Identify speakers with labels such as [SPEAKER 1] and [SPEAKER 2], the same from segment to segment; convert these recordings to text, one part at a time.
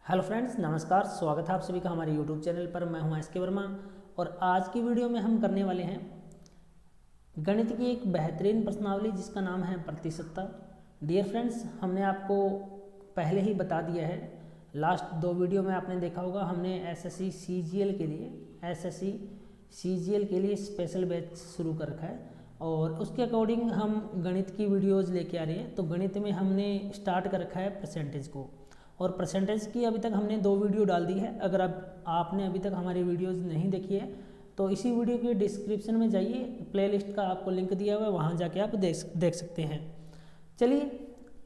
[SPEAKER 1] Hello friends, नमस्कार। स्वागत है आप सभी का हमारे यूट्यूब चैनल पर। मैं हूं एसके वर्मा और आज की वीडियो में हम करने वाले हैं गणित की एक बेहतरीन प्रश्नावली जिसका नाम है प्रतिशतता। डियर फ्रेंड्स, हमने आपको पहले ही बता दिया है, लास्ट दो वीडियो में आपने देखा होगा, हमने एसएससी सीजीएल के लिए स्पेशल बैच शुरू कर रखा है और उसके अकॉर्डिंग हम गणित की वीडियोज़ लेके आ रहे हैं। तो गणित में हमने स्टार्ट कर रखा है परसेंटेज को, और परसेंटेज की अभी तक हमने 2 वीडियो डाल दी है। अगर आपने अभी तक हमारी वीडियोज़ नहीं देखी है तो इसी वीडियो के डिस्क्रिप्शन में जाइए, प्लेलिस्ट का आपको लिंक दिया हुआ है, वहाँ जाके आप देख सकते हैं। चलिए,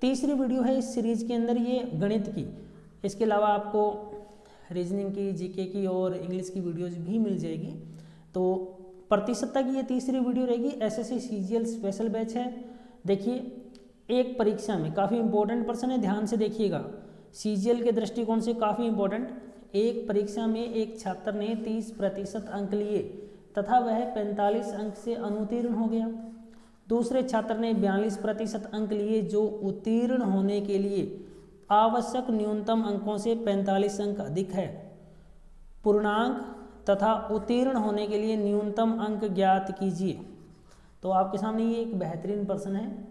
[SPEAKER 1] तीसरी वीडियो है इस सीरीज़ के अंदर, ये गणित की। इसके अलावा आपको रीजनिंग की, जीके की और इंग्लिश की वीडियोज़ भी मिल जाएगी। तो प्रतिशतता की ये तीसरी वीडियो रहेगी। एसएससी सीजीएल स्पेशल बैच है। देखिए, एक परीक्षा में काफ़ी इंपॉर्टेंट प्रश्न है, ध्यान से देखिएगा। सीजीएल के दृष्टिकोण से काफ़ी इंपॉर्टेंट। एक परीक्षा में एक छात्र ने 30% अंक लिए तथा वह 45 अंक से अनुत्तीर्ण हो गया। दूसरे छात्र ने 42% अंक लिए जो उत्तीर्ण होने के लिए आवश्यक न्यूनतम अंकों से 45 अंक अधिक है। पूर्णांक तथा उत्तीर्ण होने के लिए न्यूनतम अंक ज्ञात कीजिए। तो आपके सामने ये एक बेहतरीन प्रश्न है।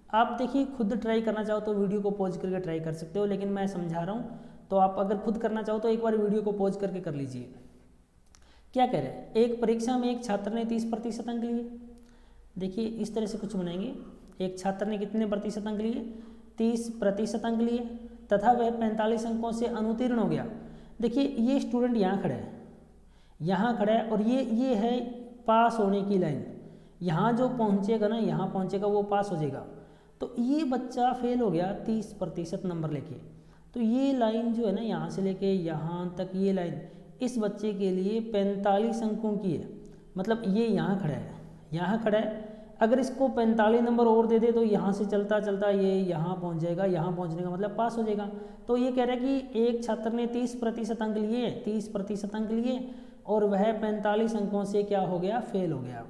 [SPEAKER 1] आप देखिए, खुद ट्राई करना चाहो तो वीडियो को पॉज करके ट्राई कर सकते हो, लेकिन मैं समझा रहा हूँ, तो आप अगर खुद करना चाहो तो एक बार वीडियो को पॉज करके कर लीजिए। क्या कह रहे हैं, एक परीक्षा में एक छात्र ने 30% अंक लिए। देखिए, इस तरह से कुछ बनाएंगे। एक छात्र ने कितने प्रतिशत अंक लिए? 30% अंक लिए तथा वह 45 अंकों से अनुत्तीर्ण हो गया। देखिए, ये स्टूडेंट यहाँ खड़ा है और ये है पास होने की लाइन। यहाँ जो पहुँचेगा ना, यहाँ पहुँचेगा, वो पास हो जाएगा। तो ये बच्चा फेल हो गया 30% नंबर लेके। तो ये लाइन जो है ना, यहाँ से लेके यहाँ तक, ये लाइन इस बच्चे के लिए 45 अंकों की है। मतलब ये यहाँ खड़ा है। अगर इसको 45 नंबर और दे दे तो यहाँ से चलता चलता ये यहाँ पहुँच जाएगा। यहाँ पहुँचने का मतलब पास हो जाएगा। तो ये कह रहा है कि एक छात्र ने 30% अंक लिए और वह 45 अंकों से क्या हो गया? फेल हो गया।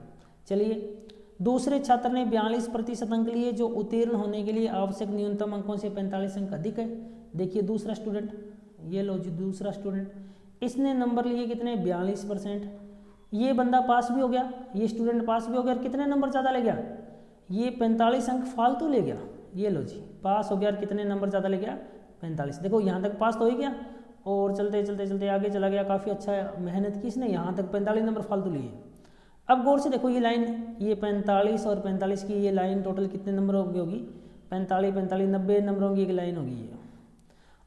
[SPEAKER 1] चलिए, दूसरे छात्र ने 42% अंक लिए जो उत्तीर्ण होने के लिए आवश्यक न्यूनतम अंकों से 45 अंक अधिक है। देखिए, दूसरा स्टूडेंट, ये लो जी, दूसरा स्टूडेंट, इसने नंबर लिए कितने? 42%। ये बंदा पास भी हो गया, ये स्टूडेंट पास भी हो गया। और कितने नंबर ज़्यादा ले गया? ये 45 अंक फालतू ले गया। ये लो जी, पास हो गया और कितने नंबर ज़्यादा ले गया? 45। देखो, यहाँ तक पास तो हो गया और चलते चलते चलते आगे चला गया। काफ़ी अच्छा मेहनत की इसने, यहाँ तक 45 नंबर फालतू लिए। अब गौर से देखो, ये लाइन, ये 45 और 45 की ये लाइन टोटल कितने नंबर होगी? 45 45 90 नंबर होंगी, एक लाइन होगी ये।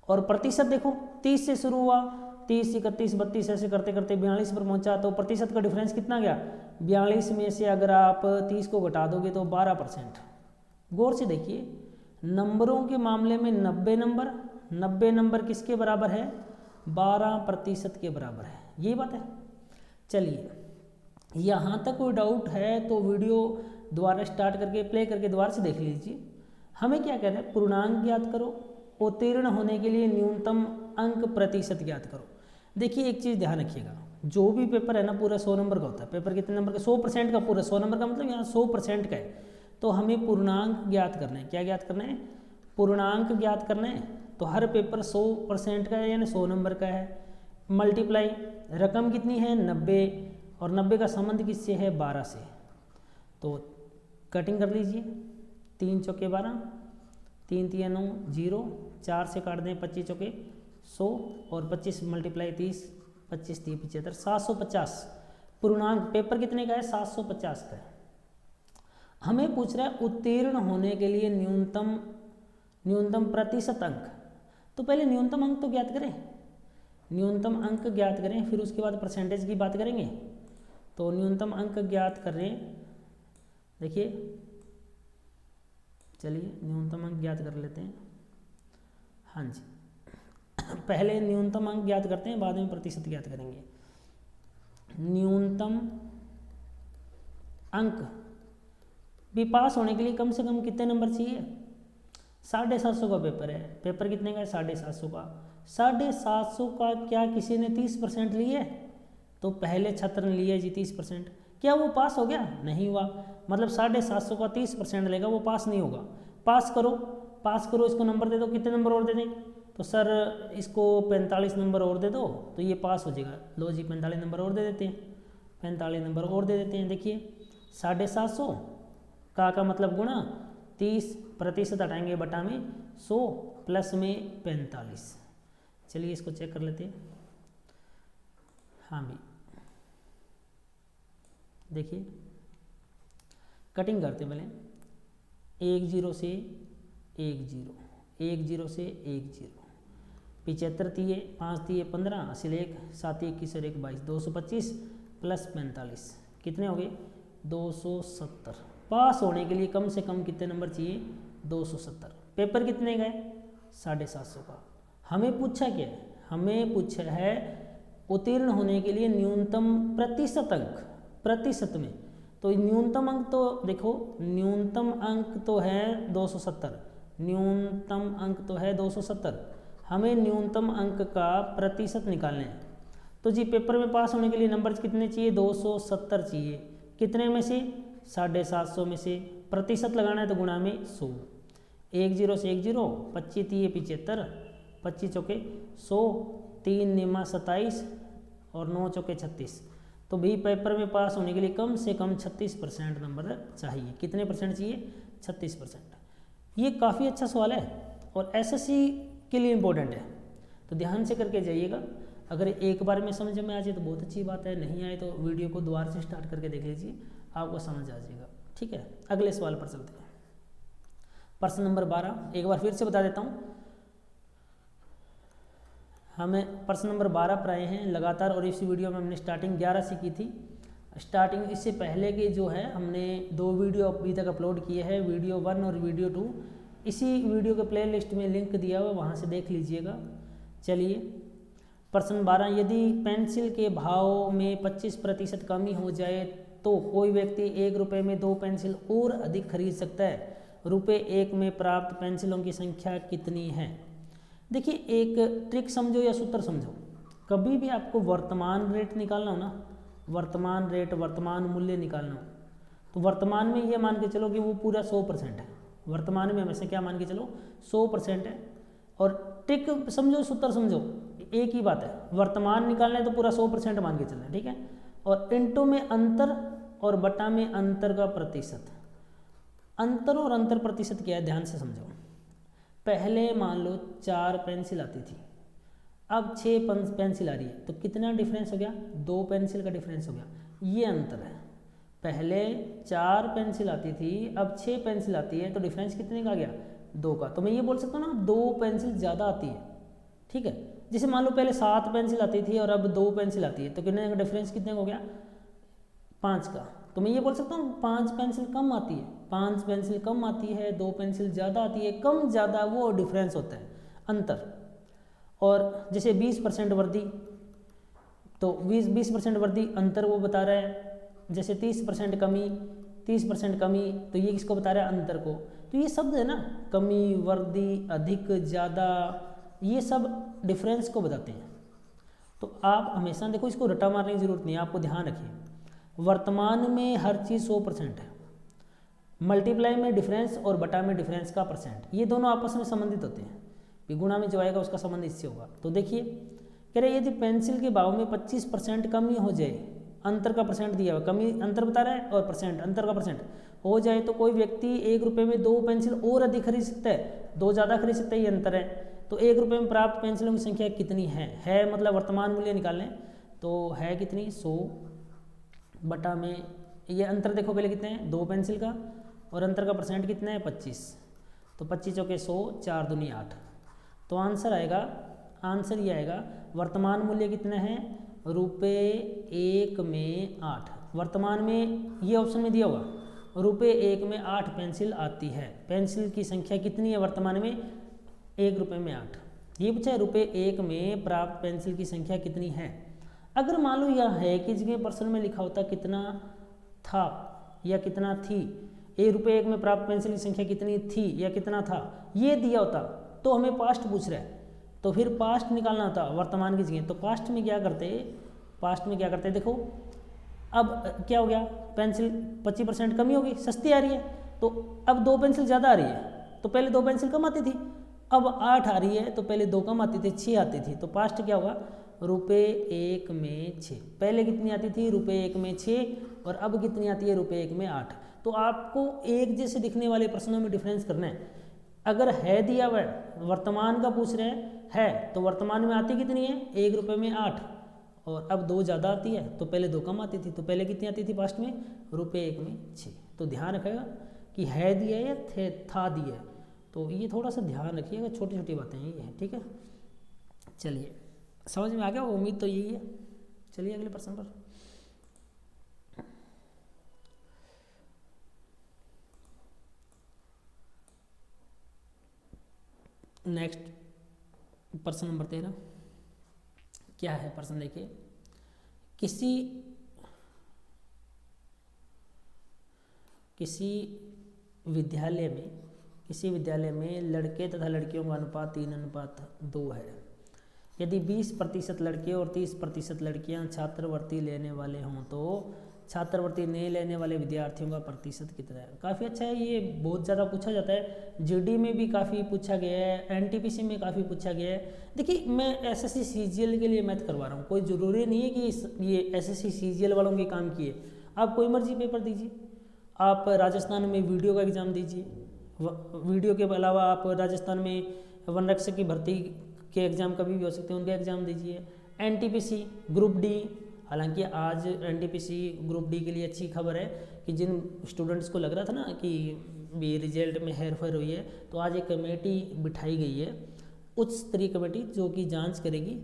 [SPEAKER 1] और प्रतिशत देखो, 30 से शुरू हुआ, 30 31 32 ऐसे करते करते 42 पर पहुंचा। तो प्रतिशत का डिफरेंस कितना गया? 42 में से अगर आप 30 को घटा दोगे तो 12%। गौर से देखिए, नंबरों के मामले में 90 नंबर किसके बराबर है? 12% के बराबर है। ये बात है। चलिए, यहाँ तक कोई डाउट है तो वीडियो दोबारा स्टार्ट करके प्ले करके दोबारा से देख लीजिए। हमें क्या कहना है? पूर्णांक ज्ञात करो, उत्तीर्ण होने के लिए न्यूनतम अंक प्रतिशत ज्ञात करो। देखिए, एक चीज़ ध्यान रखिएगा, जो भी पेपर है ना, पूरा 100 नंबर का होता है। पेपर कितने नंबर का? 100% का। पूरा 100 नंबर का मतलब यहाँ 100% का है। तो हमें पूर्णांक ज्ञात करना है। क्या ज्ञात करना है? पूर्णांक ज्ञात करना है। तो हर पेपर 100% का है, यानी 100 नंबर का है। मल्टीप्लाई, रकम कितनी है? 90, और 90 का संबंध किससे है? 12 से। तो कटिंग कर लीजिए। 3 चौके 12, 3 3 9 0, 4 से काट दें 25 चौके 100, और 25 मल्टीप्लाई 30, 25 3 75, 750। पूर्णांक पेपर कितने का है? 750 का है। हमें पूछ रहा है उत्तीर्ण होने के लिए न्यूनतम प्रतिशत अंक। तो पहले न्यूनतम अंक तो ज्ञात करें, फिर उसके बाद परसेंटेज की बात करेंगे। तो न्यूनतम अंक ज्ञात कर रहे हैं। देखिए, चलिए न्यूनतम अंक ज्ञात कर लेते हैं। हाँ जी, पहले न्यूनतम अंक ज्ञात करते हैं, बाद में प्रतिशत ज्ञात करेंगे। न्यूनतम अंक भी पास होने के लिए कम से कम कितने नंबर चाहिए? 750 का पेपर है। पेपर कितने का है? 750 का। 750 का क्या किसी ने 30% लिए? तो पहले छात्र ने लिए जी 30%। क्या वो पास हो गया? नहीं हुआ। मतलब 750 का 30% लेगा, वो पास नहीं होगा। पास करो, इसको नंबर दे दो। कितने नंबर और दे दें? तो सर इसको 45 नंबर और दे दो तो ये पास हो जाएगा। लो जी 45 नंबर और दे देते हैं, 45 नंबर और दे देते हैं। देखिए 750 का मतलब गुणा 30% हटाएंगे बटा में 100 प्लस में 45। चलिए इसको चेक कर लेते हैं। हाँ भी देखिए कटिंग करते पहले 1 0 से 1 0, 1 0 से 1 0, 75 तिये 5 तिये 15, 80 1 7 21 और 1 22, 225 प्लस 45 कितने हो गए 270। पास होने के लिए कम से कम कितने नंबर चाहिए 270। पेपर कितने गए 750 का। हमें पूछा क्या है, हमें पूछा है उत्तीर्ण होने के लिए न्यूनतम प्रतिशत अंक, प्रतिशत में। तो न्यूनतम अंक तो देखो न्यूनतम अंक तो है 270, न्यूनतम अंक तो है 270, हमें न्यूनतम अंक का प्रतिशत निकालना है। तो जी पेपर में पास होने के लिए नंबर कितने चाहिए 270 चाहिए। कितने में से 750 में से। प्रतिशत लगाना है तो गुणा में 100। 1 0 से 1 0, 25 तिये 75, 25 चौके 100, 3 निमा 27 और 9 चौके 36। तो भी पेपर में पास होने के लिए कम से कम 36% नंबर चाहिए। कितने परसेंट चाहिए 36%। ये काफ़ी अच्छा सवाल है और एसएससी के लिए इम्पोर्टेंट है, तो ध्यान से करके जाइएगा। अगर एक बार में समझ में आ जाए तो बहुत अच्छी बात है, नहीं आए तो वीडियो को दोबारा से स्टार्ट करके देख लीजिए, आपको समझ आ जाएगा। ठीक है, अगले सवाल पर चलते हैं। प्रश्न नंबर 12 एक बार फिर से बता देता हूँ। हमें प्रश्न नंबर 12 पर आए हैं लगातार, और इसी वीडियो में हमने स्टार्टिंग 11 से की थी। स्टार्टिंग इससे पहले के जो है हमने 2 वीडियो अभी तक अपलोड किए हैं, वीडियो 1 और वीडियो 2। इसी वीडियो के प्ले लिस्ट में लिंक दिया हुआ, वहाँ से देख लीजिएगा। चलिए प्रश्न 12, यदि पेंसिल के भाव में 25% कमी हो जाए तो कोई व्यक्ति 1 रुपये में 2 पेंसिल और अधिक खरीद सकता है। रुपये 1 में प्राप्त पेंसिलों की संख्या कितनी है। देखिए एक ट्रिक समझो या सूत्र समझो। कभी भी आपको वर्तमान रेट निकालना हो ना, वर्तमान रेट वर्तमान मूल्य निकालना हो, तो वर्तमान में ये मान के चलो कि वो पूरा 100% है। वर्तमान में हमेशा क्या मान के चलो 100% है। और ट्रिक समझो सूत्र समझो, एक ही बात है। वर्तमान निकालना है तो पूरा 100% मान के चलना है, ठीक है। और इंटू में अंतर और बटा में अंतर का प्रतिशत। अंतर और अंतर प्रतिशत क्या है ध्यान से समझो। पहले मान लो 4 पेंसिल आती थी, अब 6 पेंसिल आ रही है, तो कितना डिफरेंस हो गया 2 पेंसिल का डिफरेंस हो गया। ये अंतर है। पहले 4 पेंसिल आती थी, अब 6 पेंसिल आती है, तो डिफरेंस कितने का आ गया 2 का। तो मैं ये बोल सकता हूँ ना 2 पेंसिल ज़्यादा आती है, ठीक है। जैसे मान लो पहले 7 पेंसिल आती थी और अब 2 पेंसिल आती है, तो कितने का डिफरेंस कितने का हो गया 5 का। तो मैं ये बोल सकता हूँ 5 पेंसिल कम आती है, 5 पेंसिल कम आती है, 2 पेंसिल ज़्यादा आती है। कम ज़्यादा वो डिफरेंस होता है, अंतर। और जैसे 20% वृद्धि, तो 20% वृद्धि अंतर वो बता रहा है। जैसे 30% कमी, 30% कमी, तो ये किसको बता रहा है अंतर को। तो ये शब्द है ना, कमी, वृद्धि, अधिक, ज़्यादा, ये सब डिफरेंस को बताते हैं। तो आप हमेशा देखो, इसको रटा मारने की जरूरत नहीं है, आपको ध्यान रखिए। वर्तमान में हर चीज़ 100% है, मल्टीप्लाई में डिफरेंस और बटा में डिफरेंस का परसेंट, ये दोनों आपस में संबंधित होते हैं। गुणा में जो आएगा उसका संबंध इससे होगा। तो देखिए कह रहे यदि पेंसिल के भाव में 25% कमी हो जाए, अंतर का परसेंट दिया हुआ, कमी अंतर बता रहा है और परसेंट अंतर का परसेंट हो जाए, तो कोई व्यक्ति 1 रुपये में 2 पेंसिल और अधिक खरीद सकता है, 2 ज़्यादा खरीद सकता है, ये अंतर है। तो 1 रुपये में प्राप्त पेंसिलों की संख्या कितनी है मतलब वर्तमान मूल्य निकाल लें, तो है कितनी 100 बटा में ये अंतर देखो पहले कितने हैं 2 पेंसिल का, और अंतर का परसेंट कितना है 25। तो 25 चौके 100, 4 दूनी 8। तो आंसर आएगा, आंसर ये आएगा वर्तमान मूल्य कितना है रुपये 1 में 8। वर्तमान में ये ऑप्शन में दिया होगा रुपये 1 में 8 पेंसिल आती है। पेंसिल की संख्या कितनी है वर्तमान में 1 रुपये में 8। ये पूछा है रुपये 1 में प्राप्त पेंसिल की संख्या कितनी है। अगर मान लो यह है कि जगह प्रश्न में लिखा होता कितना था या कितना थी, रुपये 1 में प्राप्त पेंसिल की संख्या कितनी थी या कितना था, ये दिया होता तो हमें पास्ट पूछ रहा है, तो फिर पास्ट निकालना होता वर्तमान की जगह। तो पास्ट में क्या करते देखो, अब क्या हो गया पेंसिल 25% कमी होगी, सस्ती आ रही है, तो अब 2 पेंसिल ज़्यादा आ रही है। तो पहले 2 पेंसिल कम आती थी, अब 8 आ रही है तो पहले 2 कम आती थी, 6 आती थी, तो पास्ट क्या होगा, रुपये 1 में 6। पहले कितनी आती थी, रुपये 1 में 6, और अब कितनी आती है, रुपये 1 में 8। तो आपको एक जैसे दिखने वाले प्रश्नों में डिफरेंस करना है। अगर है दिया हुआ वर्तमान का पूछ रहे है तो वर्तमान में आती कितनी है, 1 रुपये में 8, और अब 2 ज़्यादा आती है तो पहले 2 कम आती थी, तो पहले कितनी आती थी पास्ट में, रुपये 1 में 6। तो ध्यान रखिएगा कि है दिया या था दिया है, तो ये थोड़ा सा ध्यान रखिएगा, छोटी छोटी बातें ये हैं, ठीक है। चलिए समझ में आ गया, उम्मीद तो यही है। चलिए अगले प्रश्न पर। नेक्स्ट प्रश्न नंबर 13 क्या है, प्रश्न देखिए, किसी विद्यालय में लड़के तथा लड़कियों का अनुपात 3:2 है। यदि 20% लड़के और 30% लड़कियां छात्रवृत्ति लेने वाले हों तो छात्रवृत्ति नहीं लेने वाले विद्यार्थियों का प्रतिशत कितना है। काफ़ी अच्छा है, ये बहुत ज़्यादा पूछा जाता है, जीडी में भी काफ़ी पूछा गया है, एनटीपीसी में काफ़ी पूछा गया है। देखिए मैं एसएससी सीजीएल के लिए मैथ करवा रहा हूँ, कोई ज़रूरी नहीं है कि ये एसएससी सीजीएल वालों के काम किए, आप कोई मर्जी पेपर दीजिए। आप राजस्थान में वीडियो का एग्ज़ाम दीजिए, वीडियो के अलावा आप राजस्थान में वनरक्षक की भर्ती के एग्ज़ाम कभी भी हो सकते हैं, उनके एग्ज़ाम दीजिए। एनटीपीसी ग्रुप डी, हालांकि आज एनटीपीसी ग्रुप डी के लिए अच्छी खबर है कि जिन स्टूडेंट्स को लग रहा था ना कि भी रिजल्ट में हेर फेर हुई है, तो आज एक कमेटी बिठाई गई है, उच्च स्तरीय कमेटी, जो कि जांच करेगी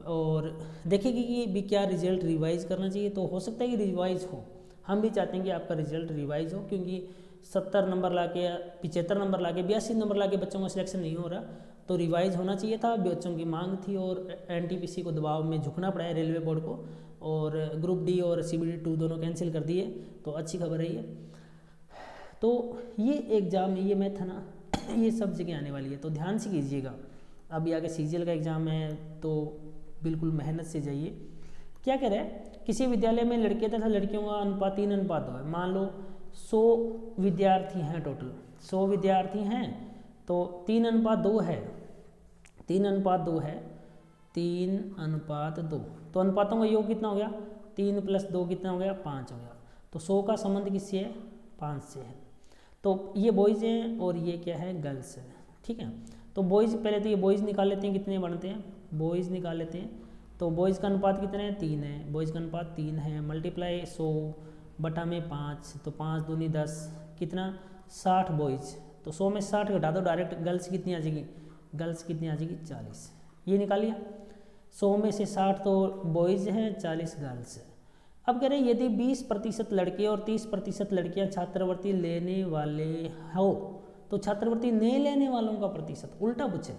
[SPEAKER 1] और देखेगी कि भी क्या रिजल्ट रिवाइज करना चाहिए। तो हो सकता है कि रिवाइज हो, हम भी चाहते हैं कि आपका रिजल्ट रिवाइज हो, क्योंकि 70 नंबर ला के 75 नंबर ला के 82 नंबर ला के बच्चों का सिलेक्शन नहीं हो रहा, तो रिवाइज होना चाहिए था, बच्चों की मांग थी और एनटीपीसी को दबाव में झुकना पड़ा है रेलवे बोर्ड को, और ग्रुप डी और सीबीडी 2 दोनों कैंसिल कर दिए, तो अच्छी खबर है ये। तो ये एग्ज़ाम, ये मैथ है ना, ये सब जगह आने वाली है, तो ध्यान से कीजिएगा। अभी आगे सीजीएल का एग्ज़ाम है तो बिल्कुल मेहनत से जाइए। क्या कह रहा है, किसी विद्यालय में लड़के तथा लड़कियों का अनुपात 3:2 है। मान लो 100 विद्यार्थी हैं, टोटल 100 विद्यार्थी हैं, तो 3:2 है, 3:2 है, 3:2, तो अनुपातों का योग कितना हो गया, 3 + 2 कितना हो गया, 5 हो गया। तो 100 का संबंध किससे है, 5 से है। तो ये बॉयज़ हैं और ये क्या है, गर्ल्स है, ठीक है। तो बॉयज़, पहले तो ये बॉयज़ निकाल लेते हैं, कितने बनते हैं, बॉयज़ निकाल लेते हैं। तो बॉयज़ का अनुपात कितने हैं, 3 है, बॉयज़ का अनुपात 3 है, मल्टीप्लाई 100/5, तो 5 दूनी 10, कितना 60 बॉयज़, तो 100 में 60 घटा दो डायरेक्ट, गर्ल्स कितनी आ जाएगी, गर्ल्स कितनी आ जाएगी, 40। ये निकाल लिया, 100 में से 60 तो बॉयज़ हैं, 40 गर्ल्स है। अब कह रहे हैं यदि 20% लड़के और 30% लड़कियां छात्रवृत्ति लेने वाले हो तो छात्रवृत्ति नहीं लेने वालों का प्रतिशत, उल्टा पूछे,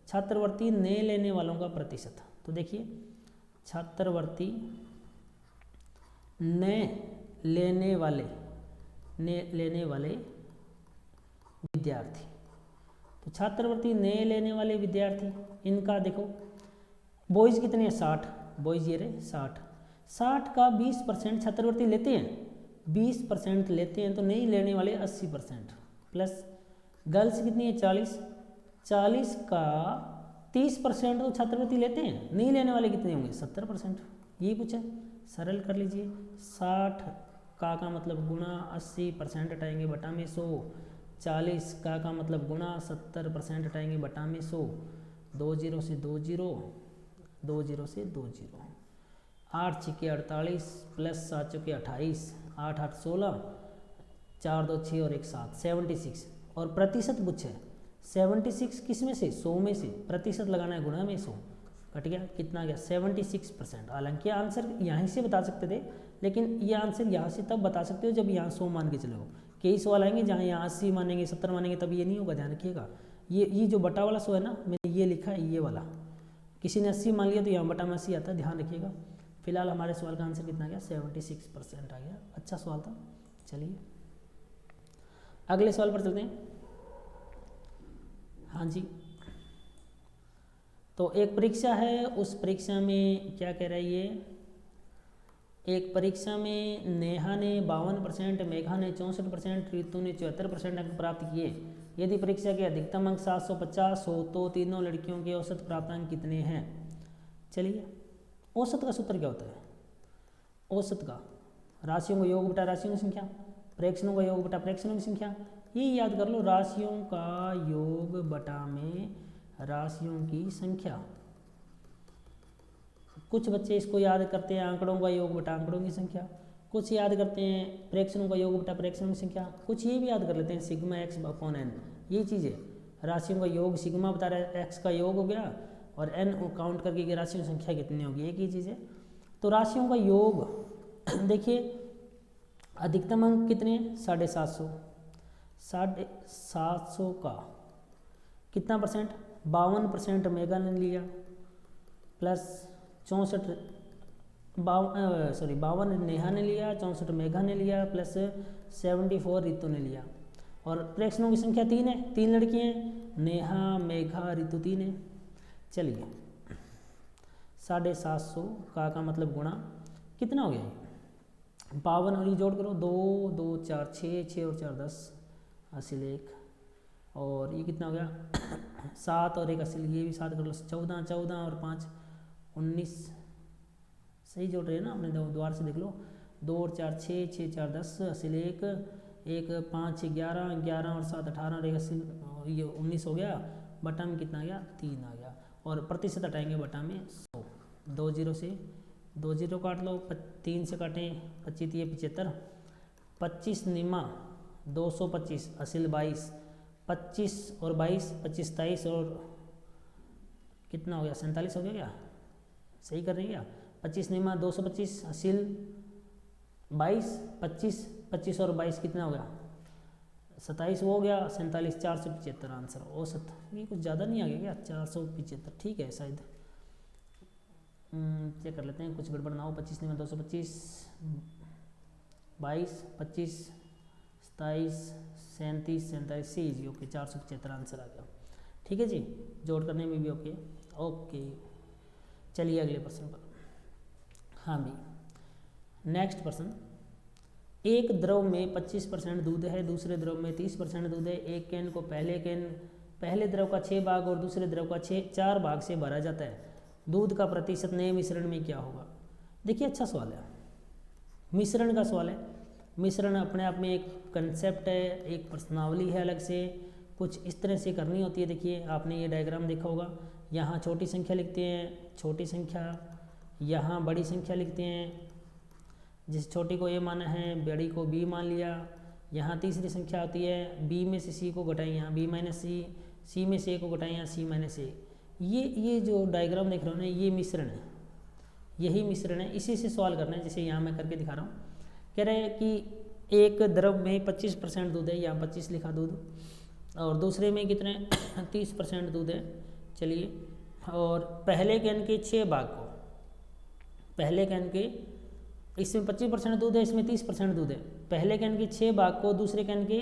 [SPEAKER 1] छात्रवृत्ति नहीं लेने वालों का प्रतिशत। तो देखिए छात्रवृत्ति न लेने वाले विद्यार्थी, तो छात्रवृत्ति नहीं लेने वाले विद्यार्थी, इनका देखो बॉयज़ कितने हैं, 60, बॉयज़ ये रहे 60 का 20% छात्रवृत्ति लेते हैं, 20% लेते हैं, तो नहीं लेने वाले 80%, प्लस गर्ल्स कितनी है, 40 का 30% तो छात्रवृत्ति लेते हैं, नहीं लेने वाले कितने होंगे, 70%। यही पूछा, सरल कर लीजिए, 60 का मतलब गुणा 80% हटाएंगे बटा में 100, 40 का मतलब गुणा 70% हटाएंगे बटा में 100, 2 0 से 2 0, 2 0 से 2 0, 8 6 48 प्लस 7 चौके 28, 8 8 16, 4 2 6 और 1 7, 76। और प्रतिशत पूछे, 76 किस में से, 100 में से, प्रतिशत लगाना है, गुणा में 100, कट गया, कितना गया, 76%। हालांकि आंसर यहीं से बता सकते थे, लेकिन ये आंसर यहाँ से तब बता सकते हो जब यहाँ 100 मान के चले हो। कई सवाल आएंगे जहाँ यहाँ 80 मानेंगे, 70 मानेंगे, तब ये नहीं होगा, ध्यान रखिएगा। ये जो बटा वाला 100 है ना, मैंने ये लिखा है, ये वाला, किसी ने 80 मान लिया तो यहाँ बटा में 80 आता है, ध्यान रखिएगा। फिलहाल हमारे सवाल का आंसर कितना गया, 76% आ गया, अच्छा सवाल था। चलिए अगले सवाल पर चलते हैं। हाँ जी, तो एक परीक्षा है, उस परीक्षा में क्या कह रहा है ये, एक परीक्षा में नेहा ने 52%, मेघा ने 64%, रितु ने 74% अंक प्राप्त किए, यदि परीक्षा के अधिकतम अंक 750 हो तो तीनों लड़कियों के औसत प्राप्तांक कितने हैं। चलिए, औसत का सूत्र क्या होता है। औसत का राशियों का योग बटा राशियों की संख्या, प्रेक्षणों का योग बटा प्रेक्षणों की संख्या। ये याद कर लो, राशियों का योग बटा में राशियों की संख्या। कुछ बच्चे इसको याद करते हैं आंकड़ों का योग बटा आंकड़ों की संख्या, कुछ याद करते हैं प्रेक्षणों का योग बटा प्रेक्षणों की संख्या, कुछ ये भी याद कर लेते हैं सिग्मा एक्स अपॉन एन। ये चीज़ है, राशियों का योग सिग्मा बता रहा है, एक्स का योग हो गया और एन काउंट करके कि राशियों की संख्या कितनी होगी, एक ही चीज़ है। तो राशियों का योग देखिए, अधिकतम अंक कितने हैं 750, 750 का कितना परसेंट, 52% मेगा ने लिया, प्लस 52 नेहा ने लिया, 64 मेघा ने लिया, प्लस 74 रितु ने लिया। और प्रेक्षणों की संख्या 3 है, 3 लड़की हैं, नेहा मेघा रितु 3 है। चलिए 750 का मतलब गुणा कितना हो गया, 52 और ये जोड़ करो, 2 2 4 6 6 और 4 10 हासिल 1, और ये कितना हो गया 7 और 1 हासिल, ये भी 7 कर लो, 14 14 और 5 19, सही जोड़ रहे हैं ना, अपने द्वार से देख लो, 2 और 4 6 6 4 10 हासिल 1 1 5 6 11 11 और 7 18 और 1 हासिल ये 19 हो गया। बटा में कितना आ गया 3 आ गया, और प्रतिशत हटाएंगे बटा में 100, 2 0 से 2 0 काट लो, 3 से काटें 25 75, 25 निमा 225 हासिल 22, 25 और 22 25 23 और कितना हो गया 47 हो गया, क्या सही कर रही है क्या, 25 निमा 225 हासिल 22, 25 25 और 22 कितना हो गया 27 हो गया, 47 475 आंसर औसत। ये कुछ ज़्यादा नहीं आ गया क्या 475, ठीक है शायद, चेक कर लेते हैं कुछ गड़बड़ ना हो। 25 निमा 225 22 25 27 37 47 सी जी ओके, 475 आंसर आ गया, ठीक है जी, जोड़ करने में भी ओके ओके। चलिए अगले प्रश्न पर। हाँ भी नेक्स्ट प्रश्न, एक द्रव में 25% दूध है, दूसरे द्रव में 30% दूध है, एक कैन को पहले द्रव का 6 भाग और दूसरे द्रव का 4 भाग से भरा जाता है, दूध का प्रतिशत नए मिश्रण में क्या होगा। देखिए अच्छा सवाल है, मिश्रण का सवाल है। मिश्रण अपने आप में एक कंसेप्ट है, एक प्रश्नावली है अलग से, कुछ इस तरह से करनी होती है। देखिए आपने ये डायग्राम देखा होगा, यहाँ छोटी संख्या लिखते हैं छोटी संख्या, यहाँ बड़ी संख्या लिखते हैं, जिस छोटी को ए माना है बड़ी को बी मान लिया। यहाँ तीसरी संख्या आती है, बी में से सी को घटाएं यहाँ बी माइनस सी, सी में से ए को घटाएं यहाँ सी माइनस ए। ये जो डायग्राम देख रहे हो ना, ये मिश्रण है, यही मिश्रण है, इसी से सवाल करना है। जैसे यहाँ मैं करके दिखा रहा हूँ, कह रहे हैं कि एक द्रव में 25% दूध है, यहाँ 25 लिखा दूध, और दूसरे में कितने 30% दूध है। चलिए, और पहले कैन के 6 भाग को, पहले कैन के इसमें 25% दूध है, इसमें 30% दूध है, पहले कैन के 6 भाग को दूसरे कैन के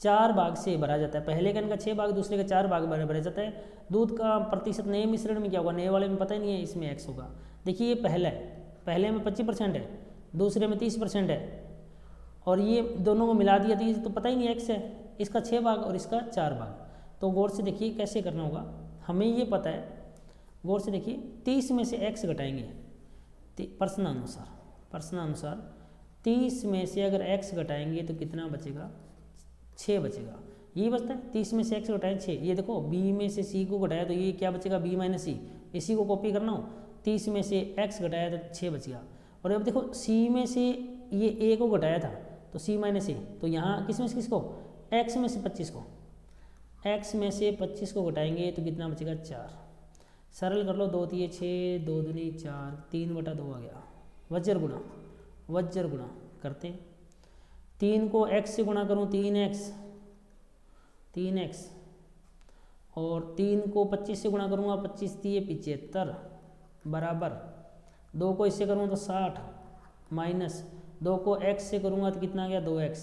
[SPEAKER 1] 4 भाग से भरा जाता है। पहले कैन का 6 भाग दूसरे का 4 भाग भरा जाता है। दूध का प्रतिशत नए मिश्रण में क्या होगा, नए वाले में पता ही नहीं है, इसमें x होगा। देखिए ये पहला है, पहले में 25% है, दूसरे में 30% है, और ये दोनों को मिला दिया तो पता ही नहीं x है, इसका 6 भाग और इसका 4 भाग। तो गौर से देखिए कैसे करना होगा, हमें ये पता है, गौर से देखिए 30 में से x घटाएंगे प्रश्नानुसार 30 में से अगर x घटाएंगे तो कितना बचेगा 6 बचेगा, ये बचता है। 30 में से x घटाएं 6, ये देखो b में से c को घटाया तो ये क्या बचेगा b माइनस सी, इसी को कॉपी करना हो, 30 में से x घटाया तो 6 बचेगा। और अब देखो c में से ये a को घटाया था तो c माइनस ए, तो यहाँ किस में से किसको x में से 25 को, x में से 25 को घटाएंगे तो कितना बचेगा 4। सरल कर लो, 2 3 6 2 दूनी 4 3/2 आ गया। वज्र गुणा करते हैं, 3 को x से गुणा करूँ 3x, और 3 को 25 से गुणा करूँगा 25 3 75 बराबर, 2 को इससे करूँगा तो 60 माइनस 2 को x से करूँगा तो कितना आ गया 2x,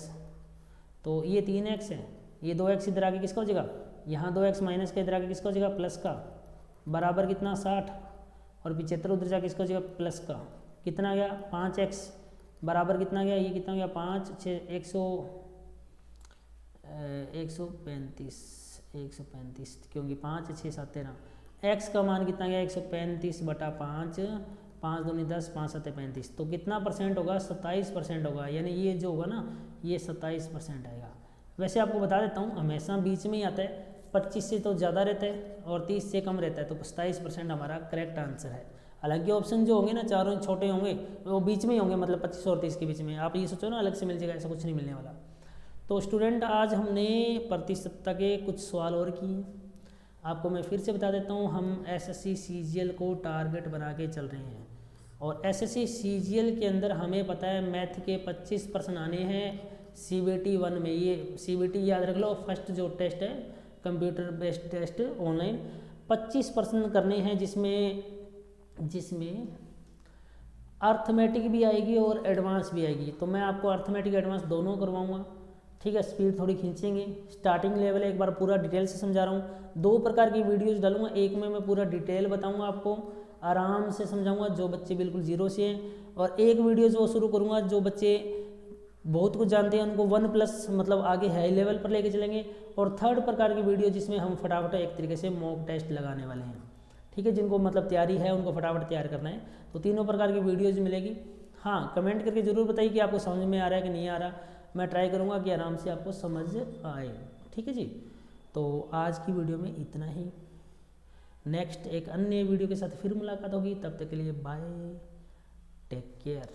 [SPEAKER 1] तो ये 3x है, ये 2x इधर आके किसका हो जाएगा, यहाँ 2x माइनस का इधर आके किसका हो जाएगा प्लस का, बराबर कितना 60, और 75 उधर जाके किसका हो जाएगा प्लस का, कितना आ गया 5x, बराबर कितना गया, ये कितना गया 5 6 135 क्योंकि 5 6 7 13 एक्स का मान कितना गया 135/5, 5 दूनी 10, 5 7 35, तो कितना परसेंट होगा 27% होगा, यानी ये जो होगा ना ये 27% आएगा। वैसे आपको बता देता हूँ हमेशा बीच में ही आता है, 25 से तो ज़्यादा रहता है और 30 से कम रहता है, तो 27% हमारा करेक्ट आंसर है। हालांकि ऑप्शन जो होंगे ना चारों छोटे होंगे, वो बीच में ही होंगे, मतलब 25 और 30 के बीच में। आप ये सोचो ना अलग से मिल जाएगा, ऐसा कुछ नहीं मिलने वाला। तो स्टूडेंट आज हमने प्रतिशतता के कुछ सवाल और किए। आपको मैं फिर से बता देता हूँ, हम एसएससी सीजीएल को टारगेट बना के चल रहे हैं और एसएससी सीजीएल के अंदर हमें पता है मैथ के 25% आने हैं सीबीटी 1 में। ये सीबीटी याद रख लो, फर्स्ट जो टेस्ट है कंप्यूटर बेस्ड टेस्ट ऑनलाइन, 25% करने हैं, जिसमें अर्थमेटिक भी आएगी और एडवांस भी आएगी। तो मैं आपको अर्थमेटिक एडवांस दोनों करवाऊंगा, ठीक है। स्पीड थोड़ी खींचेंगे, स्टार्टिंग लेवल एक बार पूरा डिटेल से समझा रहा हूँ। 2 प्रकार की वीडियोस डालूंगा, एक में मैं पूरा डिटेल बताऊंगा आपको, आराम से समझाऊंगा जो बच्चे बिल्कुल जीरो से हैं, और एक वीडियो जो शुरू करूंगा जो बच्चे बहुत कुछ जानते हैं उनको 1+ मतलब आगे हाई लेवल पर लेके चलेंगे, और थर्ड प्रकार की वीडियो जिसमें हम फटाफट एक तरीके से मॉक टेस्ट लगाने वाले हैं, ठीक है। जिनको मतलब तैयारी है उनको फटाफट तैयार करना है, तो तीनों प्रकार की वीडियोज मिलेगी। हाँ, कमेंट करके ज़रूर बताइए कि आपको समझ में आ रहा है कि नहीं आ रहा। मैं ट्राई करूँगा कि आराम से आपको समझ आए, ठीक है जी। तो आज की वीडियो में इतना ही, नेक्स्ट एक अन्य वीडियो के साथ फिर मुलाकात होगी, तब तक के लिए बाय, टेक केयर।